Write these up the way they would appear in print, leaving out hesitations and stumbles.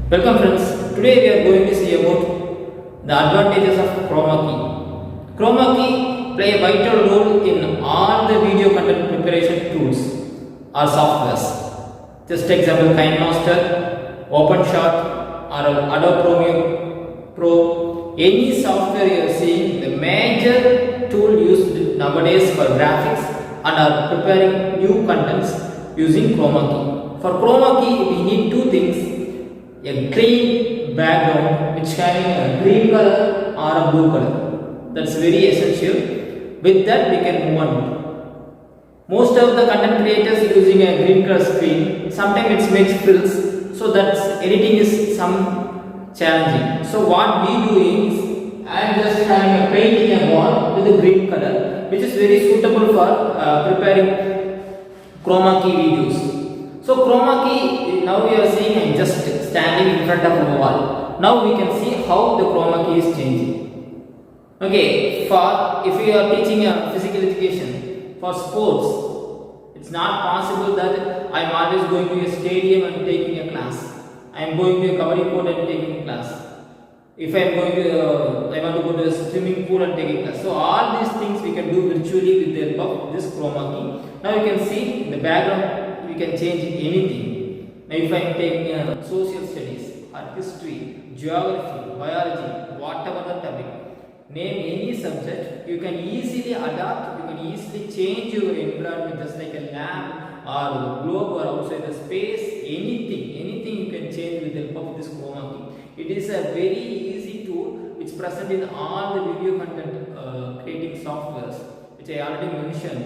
Welcome friends. Today we are going to see about the advantages of chroma key. Chroma key play a vital role in all the video content preparation tools or softwares. Just example KineMaster, OpenShot or Adobe Premiere Pro. Any software you are seeing, the major tool used nowadays for graphics and are preparing new contents using chroma key. For chroma key we need two things. A green background which having a green color or a blue color. That's very essential. With that we can move on. Most of the content creators using a green color screen. Sometimes it makes frills, so that's editing is some challenging. So what we do is I am just having a painting a wall with a green color, which is very suitable for preparing chroma key videos. So chroma key, now we are seeing I am just standing in front of a wall. Now we can see how the chroma key is changing. Okay, for if you are teaching a physical education for sports, it's not possible that I am always going to a stadium and taking a class. I am going to a kabaddi court and taking a class. If I am going to, I want to go to a swimming pool and taking class. So all these things we can do virtually with the help of this chroma key. Now you can see the background. We can change anything. Now if I am taking social studies or history, geography, biology, whatever the topic, name any subject, you can easily adapt, you can easily change your environment just like a lab or globe or outside the space, anything you can change with the help of this chroma key. It is a very easy tool which present in all the video content creating softwares which I already mentioned.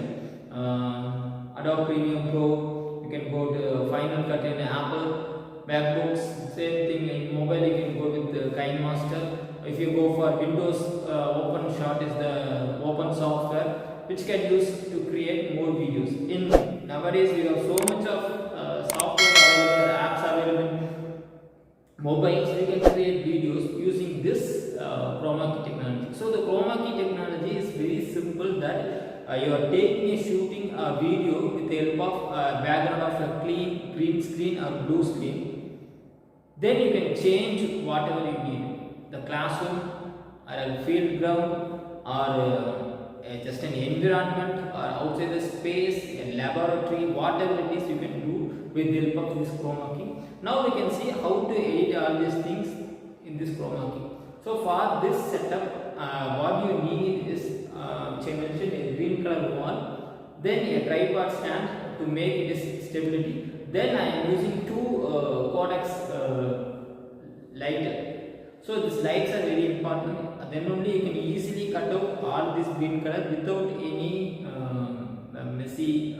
Adobe Premiere Pro, you can go to Final Cut in Apple, MacBooks, same thing in mobile you can go with the KineMaster. If you go for Windows, OpenShot is the open software which can use to create more videos. In nowadays we have so much of software available, apps available in mobiles, we can create videos using this chroma key technology. So the chroma key technology is very simple that you are taking a shooting a video with the help of background of a clean green screen or blue screen. Then you can change whatever you need. The classroom or a field ground or just an environment or outside the space, a laboratory, whatever it is you can do with the help of this chroma key. Now we can see how to edit all these things in this chroma key. So for this setup, what you need is which I mentioned, a green color wall, then a tripod stand to make this stability. Then I am using two codex lighter. So these lights are very important. Then only you can easily cut out all this green color without any messy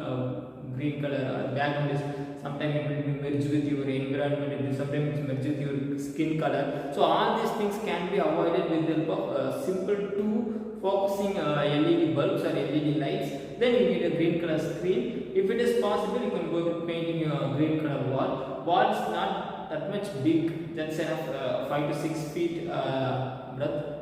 green color or background is sometimes it will be merged with your environment, sometimes it merged with your skin color. So all these things can be avoided with the help of simple two focusing LED bulbs or LED lights. Then you need a green color screen. If it is possible, you can go with painting a green color wall. Wall is not that much big, that's enough 5 to 6 feet breadth.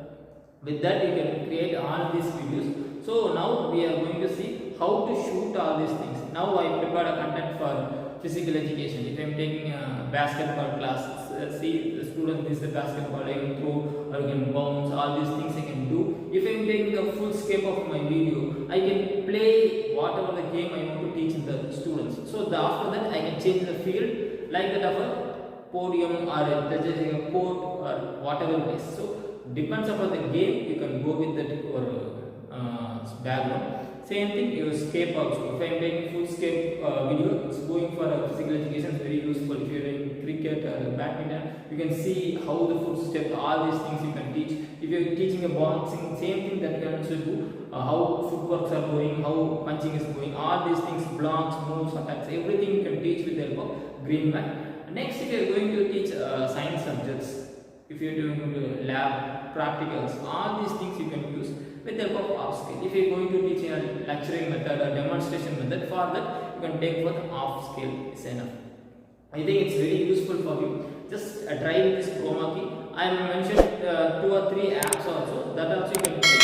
With that you can create all these videos. So now we are going to see how to shoot all these things. Now I prepared a content for physical education. If I am taking a basketball class, see the student is the basketball, I can throw or I can bounce, all these things I can do. If I am taking the full scope of my video, I can play whatever the game I want to teach the students. So after that I can change the field like that of a podium or a court or whatever it is. So depends upon the game, you can go with that background. Same thing, your scape also. If I am taking full scape video, it's going for physical education, is very useful. If you are in cricket or badminton, you can see how the footstep, all these things you can teach. If you are teaching a boxing, same thing that you can also do. How footworks are going, how punching is going, all these things, blocks, moves, attacks, everything you can teach with the help of green mat. Next, if you are going to teach science subjects, if you are doing lab practicals, all these things you can use with the help of off scale. If you are going to teach in a lecturing method or demonstration method, for that you can take for the off scale is enough. I think it's very useful for you. Just try this chroma key. I have mentioned 2 or 3 apps also, that also you can take.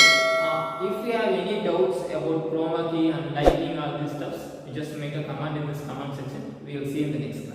If you have any doubts about chroma key and lighting, all these stuffs, you just make a comment in this comment section. We will see you in the next class.